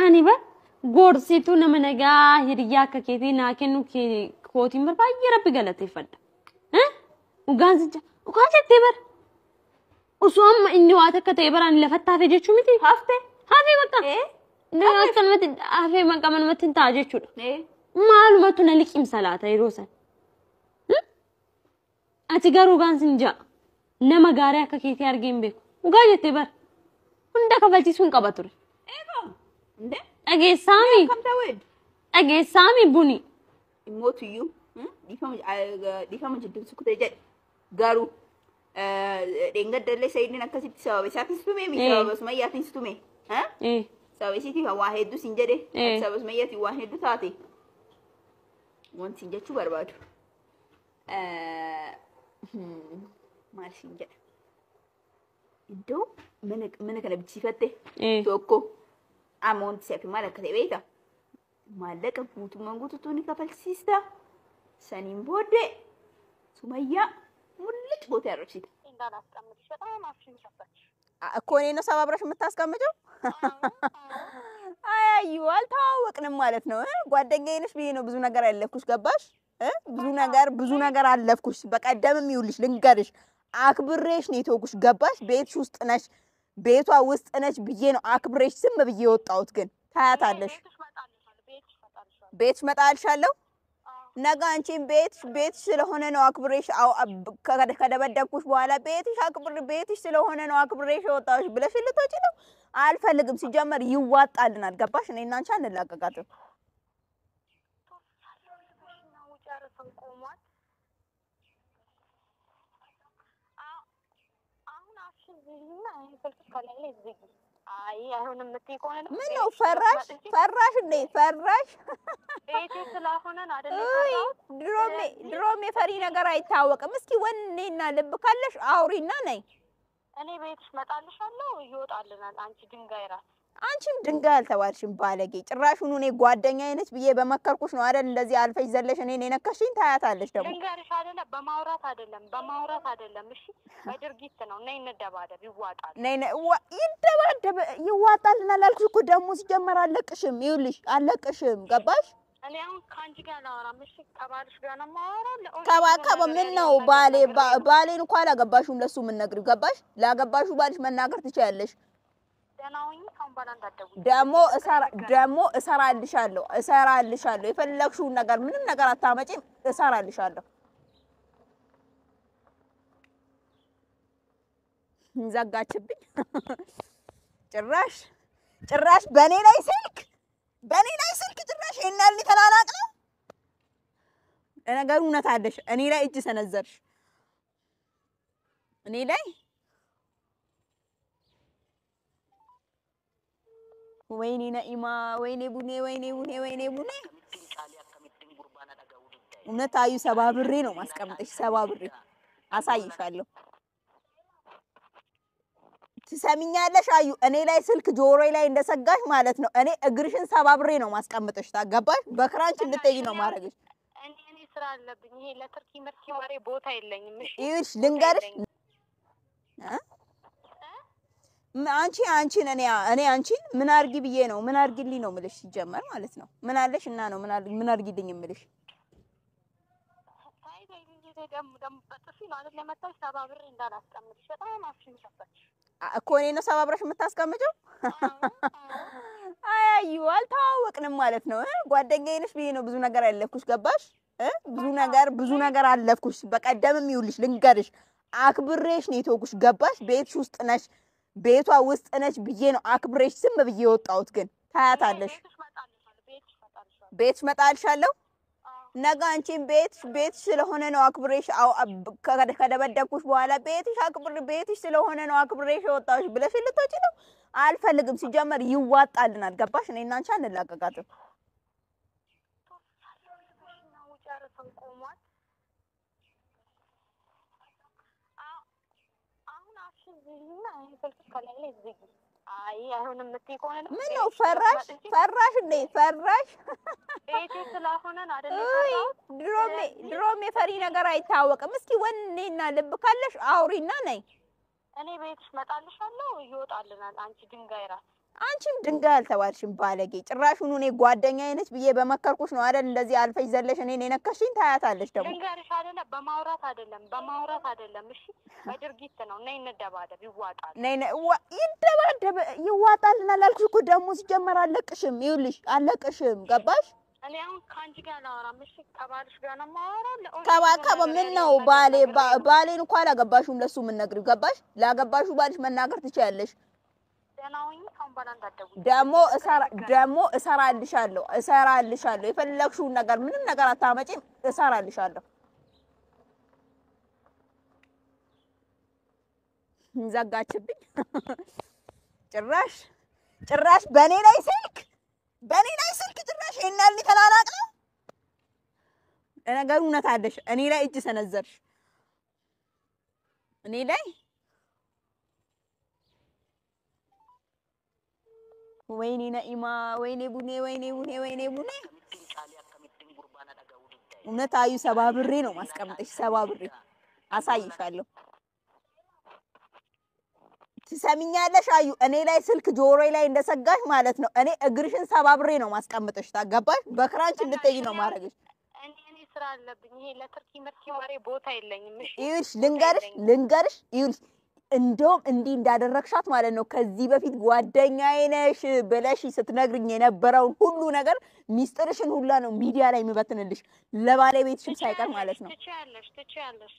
ani ba gorsitu nama nagaa hiriyaa akka keetii naa kennu kootiin baay'ee rabbi galateeffadha ugaansicha ugaansitti bar usoo amma inni waa takka ta'e baraan lafatti hafe jechuu miti hafte bakka Nyaata kanatti afee maqaman matin ta'a jechuudha. Maalumatu na liqimsa laata yeroo san. Ati garuu gaansin ja'a. Nama gaarii akka keetii argee hin beeku. Dhugaa jettee bar. Hunda kafalchiisuu hin qaba ture. Dhageessaami buni. Immootuyyuu dhiifama jidduu kutee jedhe garuu dheengaddalee sayyidin akkasitti sababa isaatiin situme miti sababa sumayyaatiin situme. Sababa isiitii waa hedduu siin jedhe sababa sumayyaatiin waa hedduu taate wanti siin jechuu barbaadu. Maal siin jedha iddoo mana kana bichiifatte tokko amoonti seefi maal akka ta'e beekta maallaqa guutummaan guutuutu ni kafalchiista saniin booddee sumayyaa mul'ich gootee arrabsite. እኮኔ ነው ሰባብረሽ የምታስቀምጪው አይ አልታወቅንም ማለት ነው ጓደኛዬ ነሽ ብዬ ነው ብዙ ነገር ያለፍኩሽ ገባሽ ብዙ ነገር አለፍኩሽ በቀደምም ይውልሽ ልንገርሽ አክብሬሽ ነው የተውኩሽ ገባሽ ቤትሽ ውስጥ ነሽ ቤቷ ውስጥ ነሽ ብዬ ነው አክብሬሽ ዝም ብዬ ወጣሁት ግን ታያታለሽ ቤትሽ መጣልሻለሁ ነገ አንቺን ቤትሽ ስለሆነ ነው አክብሬሽ ከደበደብኩሽ በኋላ ቤትሽ ስለሆነ ነው አክብሬሽ ወጣሁሽ ብለሽ ልትወጪ ነው አልፈልግም ሲጀመር ይዋጣልናል ገባሽ እኔና አንቺ አንላቀቃትም አይ አይሆንም ምትይቆነ ነው ምን ነው ፈራሽ እንዴ ፈራሽ ቤቴ ስለሆነ አይደለም ድሮም የፈሪ ነገር አይታወቅም እስኪ ወኔና ልብ ካለሽ አውሪና ነይ እኔ ቤትሽ መጣልሻለሁ ይወጣልናል አንቺ ድንጋይ ራስ አንቺም ድንጋይ አልተባልሽም ባለጌ ጭራሹን እኔ ጓደኛዬ ነች ብዬ በመከርኩሽ ነው አይደል እንደዚህ አልፈሽ ዘለሽ እኔ ነከሽኝ ታያታለሽ ደግሞ ድንጋይሽ አይደለም በማውራት አይደለም እሺ በድርጊት ነው ነይ እንደባደብ ይዋጣል ነይ ይዋጣልናል አልኩሽ እኮ ደግሞ ሲጀመር አለቅሽም ይውልሽ አለቅሽም ገባሽ እኔ አሁን ካንቺ ጋር ላወራም እሺ ከባልሽ ጋር ነው ማወራው ከባካ ምን ነው ባሌን እንኳን አላገባሽም ለሱ ምን ነግሪው ገባሽ ላገባሹ ባልሽ መናገር ትችያለሽ ደናውኝ ካም ባላንዳደው ደሞ እሰራልሻለሁ የፈለግሽው ነገር ምንም ነገር አታመጪም እሰራልሻለሁ ዘጋችብኝ ጭራሽ በኔ ላይ ስልክ ጭራሽ እናል ተላላቅ ነው ነገሩ እውነት አለሽ እኔ ላይ እጅ ሰነዘርሽ እኔ ላይ ወይኔ ነኢማ ወይኔ ቡኔ እውነት አዩ ሰባብሬ ነው ማስቀምጥሽ ሰባብሬ አሳይሻለሁ ትሰሚኛለሽ አዩ እኔ ላይ ስልክ ጆሮዬ ላይ እንደሰጋሽ ማለት ነው እኔ እግርሽን ሰባብሬ ነው ማስቀምጥሽ ታገባሽ በክራንች እንድትይ ነው ማረግሽ እኔ ስራ አለብኝ ይሄ ለትርኪ ምርኪ ወሬ ቦታ የለኝም እሺ ይልሽ ልንገርሽ አንቺን እኔ አንቺን ምን አርጊ ብዬ ነው ምን አርጊልኝ ነው ምልሽ ሲጀመር ማለት ነው ምን አለሽ እና ነው ምን አርጊልኝ ምልሽ ደም በጥፊ ማለት ለመጣሽ ሰባብሬ እንዳላስቀምጥሽ በጣም አፍሽን ሸፈች እኮ እኔ ነው ሰባብረሽ የምታስቀምጪው አይ አልታወቅንም ማለት ነው ጓደኛዬ ነሽ ብዬ ነው ብዙ ነገር ያለፍኩሽ ገባሽ ብዙ ነገር አለፍኩሽ በቀደምም ይውልሽ ልንገርሽ አክብሬሽ ነው የተውኩሽ ገባሽ ቤትሽ ውስጥ ነሽ ቤቷ ውስጥ ነሽ ብዬ ነው አክብሬሽ ዝም ብዬ ወጣሁት ግን ታያታለሽ ቤትሽ መጣልሻለሁ ነገ አንቺን ቤትሽ ስለሆነ ነው አክብሬሽ ከደበደብኩሽ በኋላ ቤትሽ ስለሆነ ነው አክብሬሽ ወጣሁሽ ብለሽ ልትወጪ ነው አልፈልግም ሲጀመር ይዋጣልናል ገባሽ እኔና አንቺ አንላቀቃትም አይ አይሆንም ምትይቆነ ነው ምን ነው ፈራሽ እንዴ ፈራሽ ቤቴ ስለሆነ አይደለም ድሮም የፈሪ ነገር አይታወቅም እስኪ ወኔና ልብ ካለሽ አውሪና ነይ እኔ ቤትሽ መጣልሻለሁ ይወጣልናል አንቺ ድንጋይ ራስ አንቺም ድንጋይ አልተባልሽም ባለጌ ጭራሹን እኔ ጓደኛዬ ነች ብዬ በመከርኩሽ ነው አይደል እንደዚህ አልፈሽ ዘለሽ እኔን የነከሽኝ ታያታለሽ ደግሞ ልንገርሽ አይደለ በማውራት አይደለም እሺ በድርጊት ነው ነይ እንደባደብ ይዋጣል ነይ ይደባደብ ይዋጣልናል አልኩሽ እኮ ደግሞ ሲጀመር አለቅሽም ይኸውልሽ አለቅሽም ገባሽ እኔ አሁን ካንቺ ጋር ላወራም እሺ ከባልሽ ጋር ነው ማወራው ከባከበ ምን ነው ባሌን እንኳን አላገባሽም ለሱ ምን ነግሪው ገባሽ ላገባሹ ባልሽ መናገር ትችያለሽ ደግሞ እሰራልሻለሁ የፈለግሽውን ነገር ምንም ነገር አታመጪም እሰራልሻለሁ ዘጋችብኝ ጭራሽ በኔ ላይ ስልክ ጭራሽ ይናል ተላላቅ ነው ለነገሩ እውነት አለሽ እኔ ላይ እጅ ሰነዘርሽ እኔ ላይ ወይኔ ነኢማ ወይኔ ቡኔ እውነት አዩ ሰባብሬ ነው ማስቀምጥሽ ሰባብሬ አሳይሻለሁ ትሰሚኛለሽ አዩ እኔ ላይ ስልክ ጆሮዬ ላይ እንደሰጋሽ ማለት ነው እኔ እግርሽን ሰባብሬ ነው ማስቀምጥሽ ታገባሽ በክራንች እንድትይ ነው ማረግሽ እኔ ስራ አለብኝ ይሄ ለትርኪ ምርኪ ወሬ ቦታ የለኝም እሺ ይኸውልሽ ልንገርሽ ይኸውልሽ እንደውም እንዲህ እንዳደረግሻት ማለት ነው ከዚህ በፊት ጓደኛዬ ነሽ ብለሽ ስትነግሪኝ የነበረውን ሁሉ ነገር ሚስጥርሽን ሁላ ነው ሚዲያ ላይ የሚበትንልሽ ለባለቤትሽም ሳይቀር ማለት ነው ትችያለሽ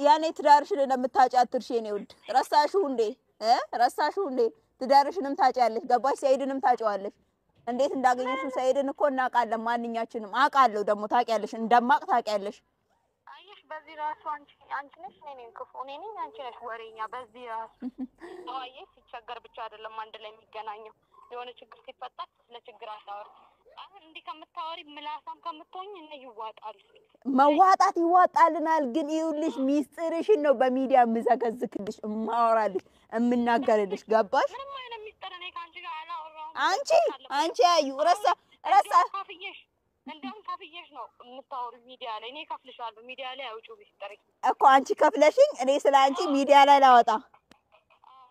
ያኔ ትዳርሽን እንደምታጫ አትርሺ የኔ ውድ ረሳሽው እንዴ ትዳርሽንም ታጫለሽ ገባሽ ሰይድንም ታጫዋለሽ እንዴት እንዳገኘሽው ሰይድን እኮ እናውቃለን ማንኛችንም አውቃለሁ ደግሞ ታውቂያለሽ እንደማቅ ታውቂያለሽ በዚህ ራሱ አንቺ ነሽ ነኝ ክፉ ነኝ አንቺ ነሽ ወሬኛ በዚህ ራሱ አዋዬ ሲቸገር ብቻ አይደለም አንድ ላይ የሚገናኘው የሆነ ችግር ሲፈጠር ለችግር አታወሪ አሁን እንዲህ ከምታወሪ ምላሳም ከምትሆኝ እነ ይዋጣል መዋጣት ይዋጣልናል ግን ይኸውልሽ ሚስጥርሽን ነው በሚዲያ ምዘገዝክልሽ ማወራልሽ እምናገርልሽ ገባሽ ምንም አይነት ሚስጥር እኔ ካንቺ ጋር አላወራሁም አንቺ ያዩ ረሳ እንደውም ከፍዬሽ ነው የምታወሩ ሚዲያ ላይ እኔ ከፍልሻለሁ ሚዲያ ላይ አውጪው ቢስጠሪ እኮ አንቺ ከፍለሽኝ እኔ ስለ አንቺ ሚዲያ ላይ ላወጣ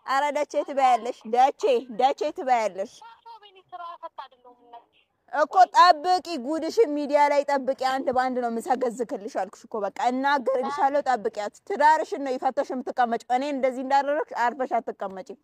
አረ ደቼ ትበያለሽ እኮ ጠብቂ ጉድሽን ሚዲያ ላይ ጠብቂ አንድ ባንድ ነው ምሰገዝክልሽ አልኩሽ እኮ በቃ እናገርልሻለሁ ጠብቂያት ትዳርሽን ነው ይፈተሽ የምትቀመጪው እኔ እንደዚህ እንዳደረግሽ አርፈሽ አትቀመጪም